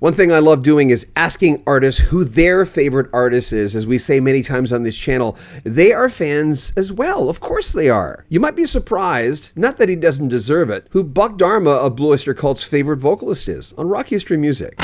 One thing I love doing is asking artists who their favorite artist is. As we say many times on this channel, they are fans as well. Of course they are. You might be surprised, not that he doesn't deserve it, who Buck Dharma of Blue Oyster Cult's favorite vocalist is on Rock History Music.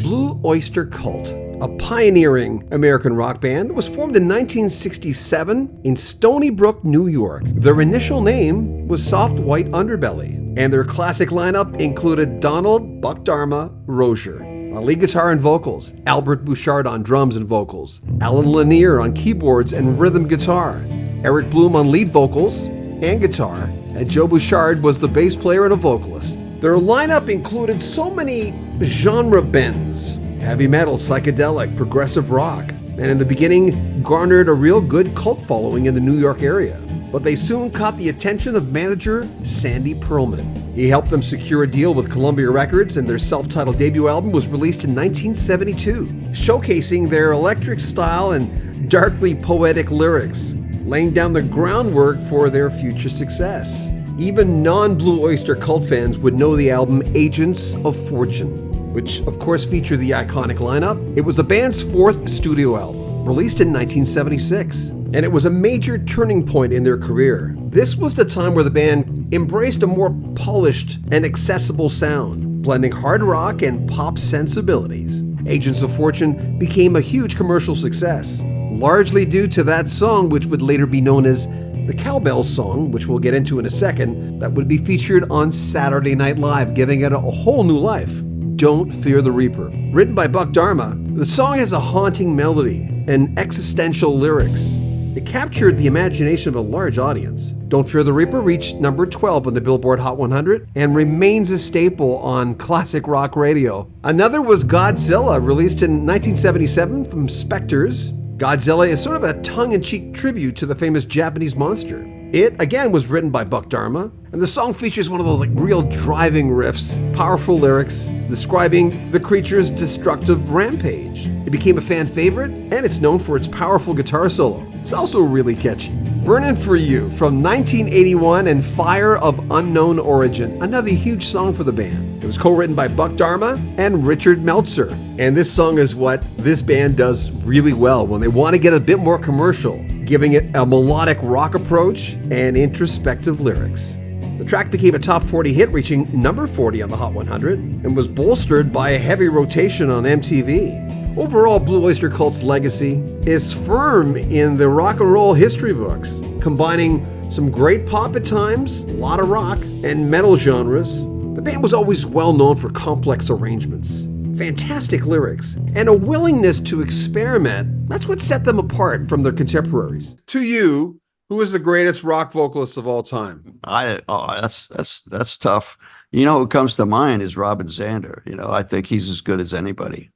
Blue Oyster Cult, a pioneering American rock band, was formed in 1967 in Stony Brook, New York. Their initial name was Soft White Underbelly, and their classic lineup included Donald "Buck Dharma" Rozier on lead guitar and vocals, Albert Bouchard on drums and vocals, Alan Lanier on keyboards and rhythm guitar, Eric Bloom on lead vocals and guitar, and Joe Bouchard was the bass player and a vocalist. Their lineup included so many genre bends: heavy metal, psychedelic, progressive rock, and in the beginning garnered a real good cult following in the New York area. But they soon caught the attention of manager Sandy Pearlman. He helped them secure a deal with Columbia Records, and their self-titled debut album was released in 1972, showcasing their electric style and darkly poetic lyrics, laying down the groundwork for their future success. Even non-Blue Oyster Cult fans would know the album Agents of Fortune, which of course featured the iconic lineup. It was the band's fourth studio album, released in 1976, and it was a major turning point in their career. This was the time where the band embraced a more polished and accessible sound, blending hard rock and pop sensibilities. Agents of Fortune became a huge commercial success, largely due to that song, which would later be known as the Cowbell Song, which we'll get into in a second, that would be featured on Saturday Night Live, giving it a whole new life. Don't Fear the Reaper. Written by Buck Dharma, the song has a haunting melody and existential lyrics. It captured the imagination of a large audience. Don't Fear the Reaper reached number 12 on the Billboard Hot 100 and remains a staple on classic rock radio. Another was Godzilla, released in 1977 from Spectres. Godzilla is sort of a tongue-in-cheek tribute to the famous Japanese monster. It, again, was written by Buck Dharma, and the song features one of those real driving riffs, powerful lyrics, describing the creature's destructive rampage. It became a fan favorite, and it's known for its powerful guitar solo. It's also really catchy. Burnin' For You from 1981 and Fire of Unknown Origin, another huge song for the band. It was co-written by Buck Dharma and Richard Meltzer. And this song is what this band does really well when they want to get a bit more commercial, giving it a melodic rock approach and introspective lyrics. The track became a top 40 hit, reaching number 40 on the Hot 100, and was bolstered by a heavy rotation on MTV. Overall, Blue Oyster Cult's legacy is firm in the rock and roll history books, combining some great pop at times, a lot of rock, and metal genres. The band was always well known for complex arrangements, fantastic lyrics, and a willingness to experiment. That's what set them apart from their contemporaries. To you, who is the greatest rock vocalist of all time? That's tough. You know, who comes to mind is Robin Zander. You know, I think he's as good as anybody.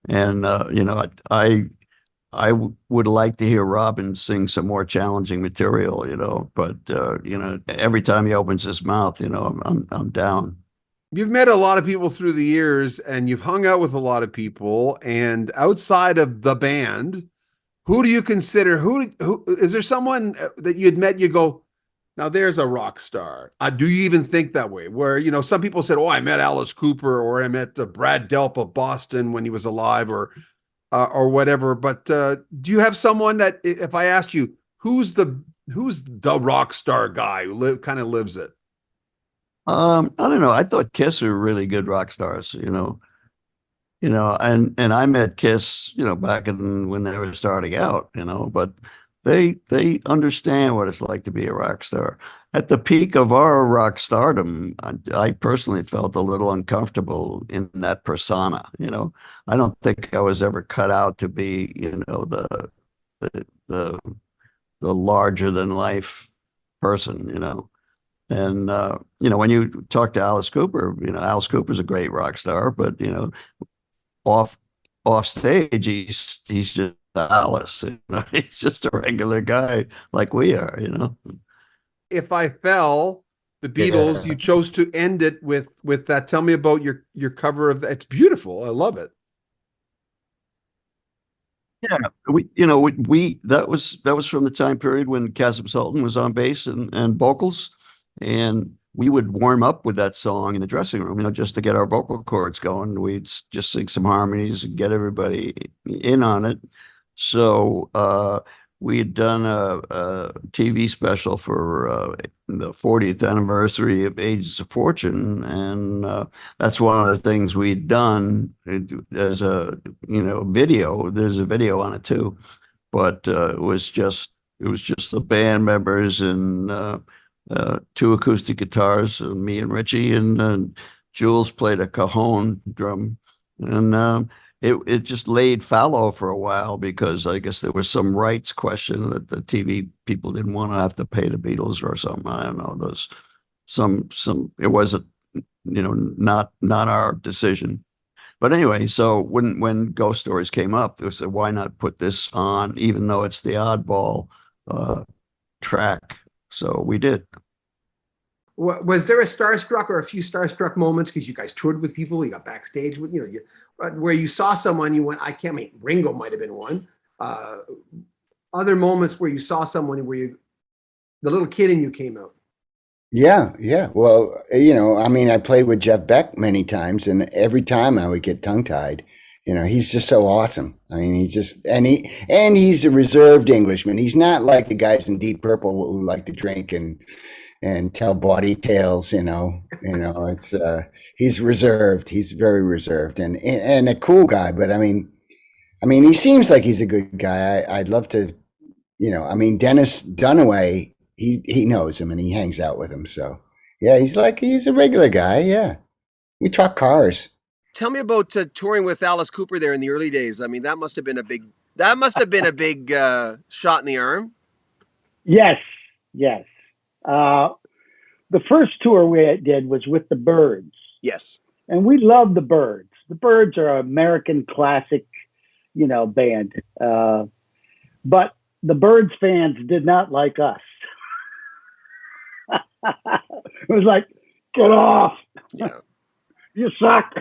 And I would like to hear Robin sing some more challenging material. But every time he opens his mouth, I'm down. You've met a lot of people through the years, and you've hung out with a lot of people. And outside of the band, who do you consider? Who is there someone that you'd met? You go, now there's a rock star. Do you even think that way? Where some people said, "Oh, I met Alice Cooper," or "I met Brad Delp of Boston when he was alive," or whatever. But do you have someone that, if I asked you, who's the rock star guy who kind of lives it? I don't know. I thought Kiss were really good rock stars. And I met Kiss, back when they were starting out. But they understand what it's like to be a rock star. At the peak of our rock stardom, I personally felt a little uncomfortable in that persona. I don't think I was ever cut out to be, the larger than life person. And when you talk to Alice Cooper, Alice Cooper's a great rock star, but off stage he's just Alice. He's just a regular guy like we are. If I Fell, the Beatles, you chose to end it with that. Tell me about your cover of that. It's beautiful. I love it. Yeah, that was from the time period when Kasim Sultan was on bass and vocals, and we would warm up with that song in the dressing room, just to get our vocal cords going. We'd just sing some harmonies and get everybody in on it. So we had done a TV special for the 40th anniversary of Ages of Fortune, and that's one of the things we'd done as a video. There's a video on it too, but it was just the band members and two acoustic guitars, me and Richie, and Jules played a cajon drum, and it just laid fallow for a while because I guess there was some rights question that the TV people didn't want to have to pay the Beatles or something. I don't know. Those some it wasn't not our decision. But anyway, so when Ghost Stories came up, they said, why not put this on, even though it's the oddball track? So we did. Was there a starstruck or a few starstruck moments because you guys toured with people, you got backstage with where you saw someone you went, I can't mean Ringo might have been one. Other moments where you saw someone where the little kid in you came out. Yeah, yeah. Well, I mean, I played with Jeff Beck many times, and every time I would get tongue-tied. He's just so awesome. I mean, he's a reserved Englishman. He's not like the guys in Deep Purple who like to drink and tell bawdy tales. It's he's reserved. He's very reserved and a cool guy. But I mean, he seems like he's a good guy. I'd love to, I mean, Dennis Dunaway. He knows him and he hangs out with him. So yeah, he's a regular guy. Yeah, we talk cars. Tell me about touring with Alice Cooper there in the early days. I mean, that must have been a big shot in the arm. Yes. The first tour we did was with the Byrds. Yes. And we love the Byrds. The Byrds are an American classic, band. But the Byrds fans did not like us. It was like, get off. Yeah. You suck.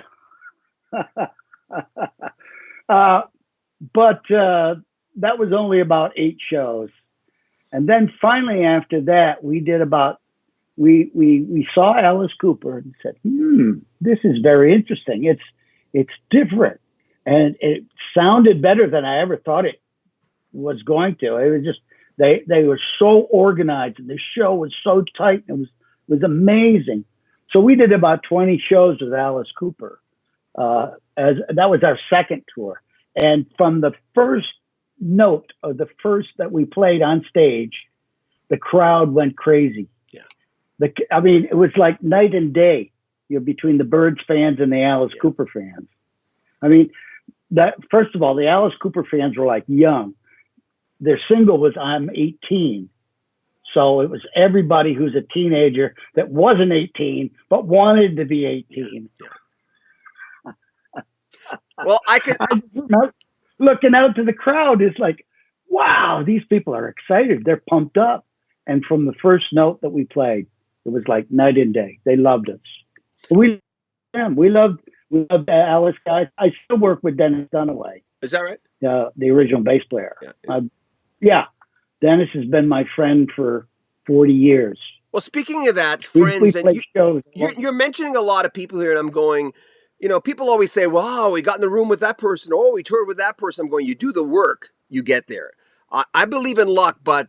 But that was only about 8 shows. And then finally after that, we did we saw Alice Cooper and said, this is very interesting. It's different. And it sounded better than I ever thought it was going to. It was just, they were so organized and the show was so tight. It was amazing. So we did about 20 shows with Alice Cooper. As that was our second tour. And from the first note of the first that we played on stage, the crowd went crazy. Yeah. I mean, it was like night and day, between the Byrds fans and the Alice Cooper fans. I mean, first of all, the Alice Cooper fans were like young. Their single was I'm 18. So it was everybody who's a teenager that wasn't 18, but wanted to be 18. Yeah. Well, looking out to the crowd is like, wow, these people are excited. They're pumped up. And from the first note that we played, it was like night and day. They loved us. We loved Alice guys. I still work with Dennis Dunaway. Is that right? The original bass player. Yeah. Yeah. Dennis has been my friend for 40 years. Well, speaking of that, friends, and you're mentioning a lot of people here, and I'm going, people always say, wow, we got in the room with that person. Oh, we toured with that person. I'm going, you do the work, you get there. I believe in luck, but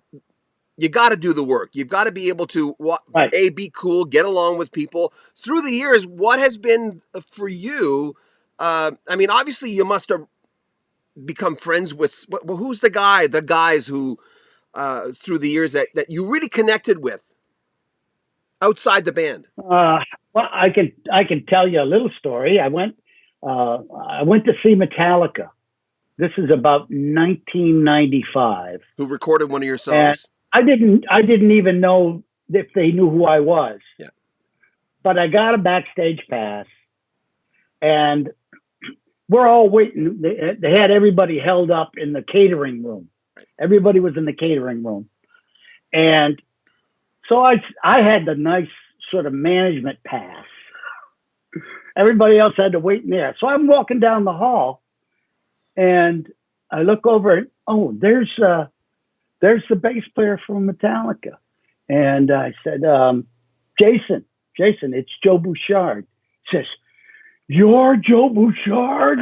you got to do the work. You've got to be able to, be cool, get along with people. Through the years, what has been for you? I mean, obviously, you must have become friends with, who's the guys who, through the years that you really connected with outside the band? Well, I can tell you a little story. I went to see Metallica. This is about 1995. Who recorded one of your songs? And I didn't even know if they knew who I was. Yeah. But I got a backstage pass, and we're all waiting. They had everybody held up in the catering room. Right. Everybody was in the catering room, and so I had the nice sort of management pass. Everybody else had to wait in there. So I'm walking down the hall, and I look over and there's the bass player from Metallica. And I said, Jason, it's Joe Bouchard. He says, "You're Joe Bouchard?"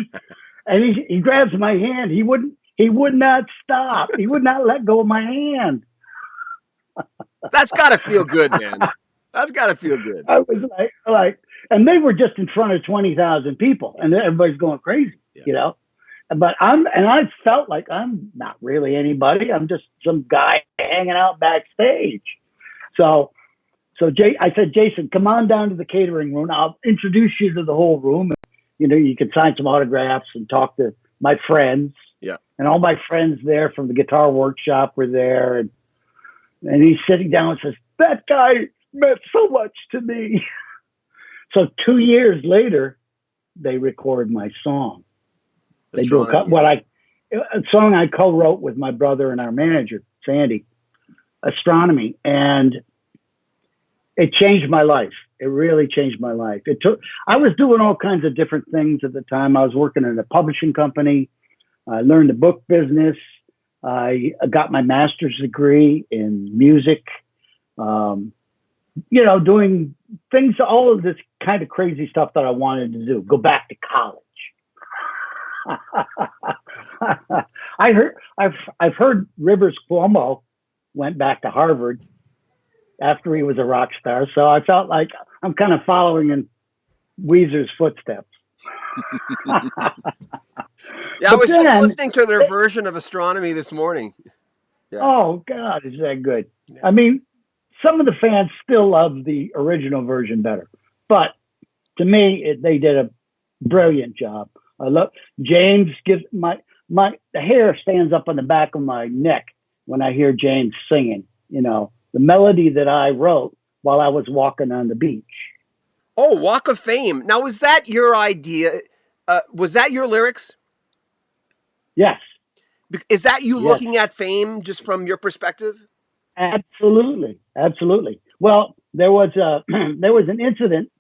And he grabs my hand. He would not stop. He would not let go of my hand. That's got to feel good, man. That's got to feel good. I was like, and they were just in front of 20,000 people, and everybody's going crazy, you know. But I felt like I'm not really anybody. I'm just some guy hanging out backstage. So I said, "Jason, come on down to the catering room. I'll introduce you to the whole room. You know, you can sign some autographs and talk to my friends." Yeah. And all my friends there from the guitar workshop were there. And he's sitting down and says, "That guy meant so much to me." So 2 years later, they record my song. They do a song I co-wrote with my brother and our manager, Sandy, Astronomy. And it changed my life. It really changed my life. I was doing all kinds of different things at the time. I was working in a publishing company. I learned the book business. I got my master's degree in music. You know, doing things, all of this kind of crazy stuff that I wanted to do. Go back to college. I've heard Rivers Cuomo went back to Harvard after he was a rock star, so I felt like I'm kind of following in Weezer's footsteps. Yeah, I was just listening to their version of Astronomy this morning. Yeah. Oh God, is that good? Yeah. I mean, some of the fans still love the original version better, but to me, they did a brilliant job. I love James. Gives the hair stands up on the back of my neck when I hear James singing. You know, the melody that I wrote while I was walking on the beach. Oh, Walk of Fame. Now, was that your idea? Was that your lyrics? Yes. Is that you looking at fame just from your perspective? Absolutely. Well, there was an incident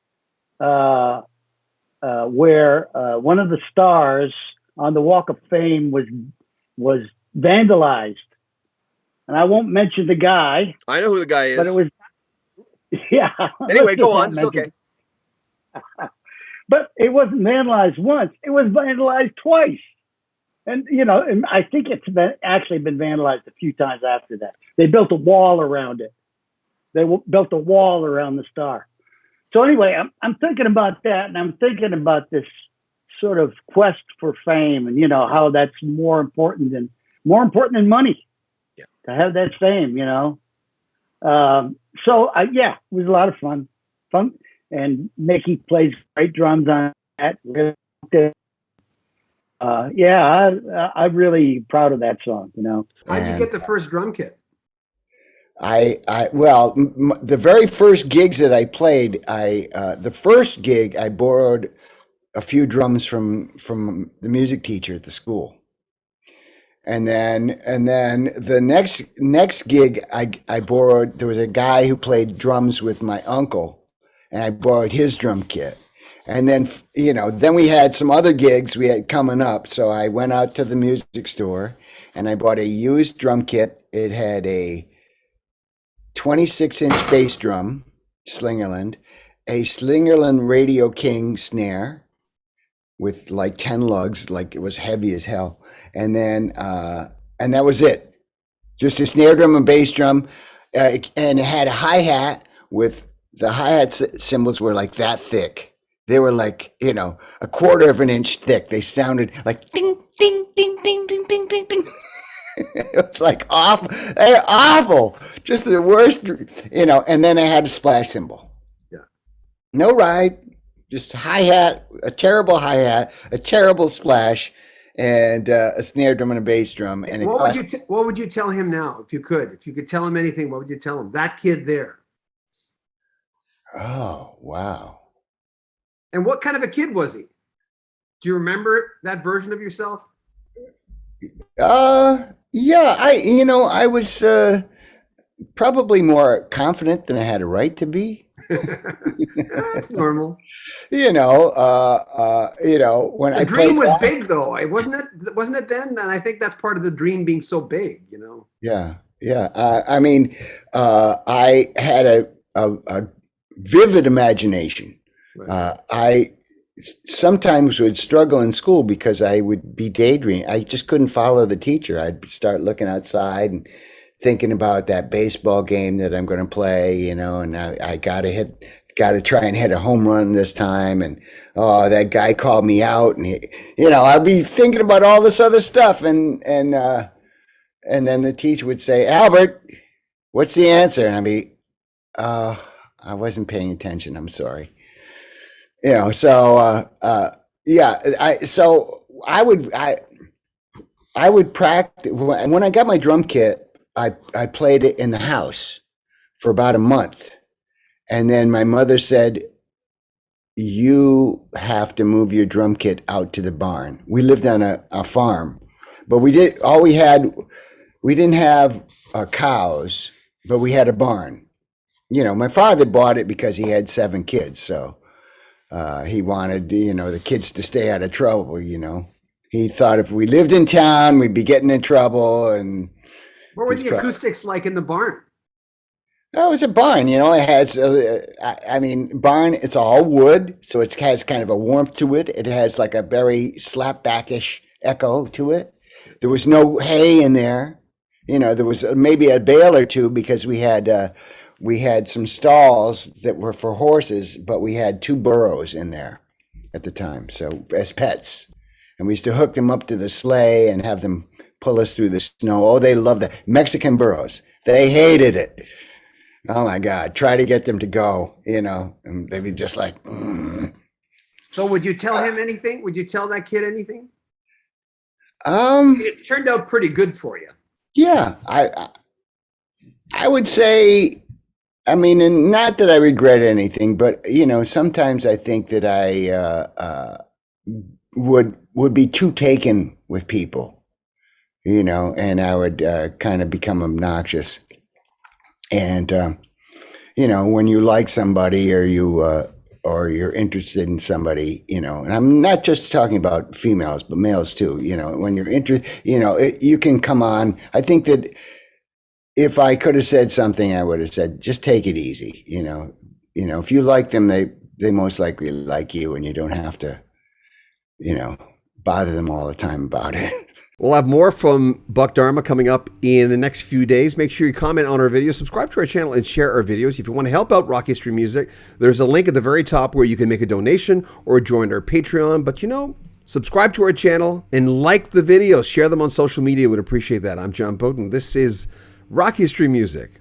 where one of the stars on the Walk of Fame was vandalized, and I won't mention the guy. I know who the guy is, but it was Anyway, go on. It's okay. But it wasn't vandalized once; it was vandalized twice. And, you know, and I think it's actually been vandalized a few times after that. They built a wall around it. They built a wall around the star. So anyway, I'm thinking about that, and I'm thinking about this sort of quest for fame, and, you know, how that's more important than money. Yeah. To have that fame, you know. So it was a lot of fun, and Mickey plays great drums on that. I'm really proud of that song, you know. How'd you get the first drum kit? The very first gigs that I played, the first gig I borrowed a few drums from the music teacher at the school. And then the next gig I borrowed, there was a guy who played drums with my uncle, and I borrowed his drum kit. And then, you know, then we had some other gigs we had coming up. So I went out to the music store and I bought a used drum kit. It had a 26-inch bass drum, Slingerland, a Slingerland Radio King snare with like 10 lugs, like it was heavy as hell. And then, and that was it. Just a snare drum and bass drum. And it had a hi-hat with the hi-hat cymbals were like that thick. They were like, you know, a quarter of an inch thick. They sounded like ding, ding, ding, ding, ding, ding, ding, ding. It was like awful. They're awful. Just the worst, you know. And then I had a splash cymbal. Yeah. No ride, just hi-hat, a terrible hi-hat, a terrible splash, and a snare drum and a bass drum. And what would you tell him now, if you could? If you could tell him anything, what would you tell him? That kid there. Oh, wow. And what kind of a kid was he? Do you remember that version of yourself? Yeah, I was probably more confident than I had a right to be. That's normal. When the dream was big, though. Wasn't it then? And I think that's part of the dream being so big, you know. Yeah. I had a vivid imagination. Right. I sometimes would struggle in school because I would be daydreaming. I just couldn't follow the teacher. I'd start looking outside and thinking about that baseball game that I'm going to play, you know, and I got to try and hit a home run this time. And, oh, that guy called me out, and you know, I'd be thinking about all this other stuff. And then the teacher would say, Albert, what's the answer? And I'd be, I wasn't paying attention. I'm sorry. You know, so, yeah, I would practice. When I got my drum kit, I played it in the house for about a month. And then my mother said, you have to move your drum kit out to the barn. We lived on a farm, but we didn't have cows, but we had a barn. You know, my father bought it because he had 7 kids. So he wanted, you know, the kids to stay out of trouble, you know. He thought if we lived in town, we'd be getting in trouble. And what were the acoustics like in the barn? Oh, it was a barn, you know. It has, barn, it's all wood, so it has kind of a warmth to it. It has like a very slapbackish echo to it. There was no hay in there. You know, there was maybe a bale or two because we had some stalls that were for horses, but we had 2 burros in there at the time, so as pets. And we used to hook them up to the sleigh and have them pull us through the snow. Oh, they loved that. Mexican burros. They hated it. Oh my God, try to get them to go, you know, and they'd be just like, So would you tell him anything? Would you tell that kid anything? It turned out pretty good for you. Yeah, I would say, I mean, and not that I regret anything, but, you know, sometimes I think that I would be too taken with people, you know, and I would kind of become obnoxious. And, you know, when you like somebody or you're interested in somebody, you know, and I'm not just talking about females, but males too, you know, when you're interested, you know, you can come on. I think that if I could have said something, I would have said, just take it easy. You know, if you like them, they most likely like you, and you don't have to, you know, bother them all the time about it. We'll have more from Buck Dharma coming up in the next few days. Make sure you comment on our videos, subscribe to our channel, and share our videos. If you want to help out Rock History Music, there's a link at the very top where you can make a donation or join our Patreon. But, you know, subscribe to our channel and like the videos. Share them on social media. Would appreciate that. I'm John Bowden. This is Rock History Music.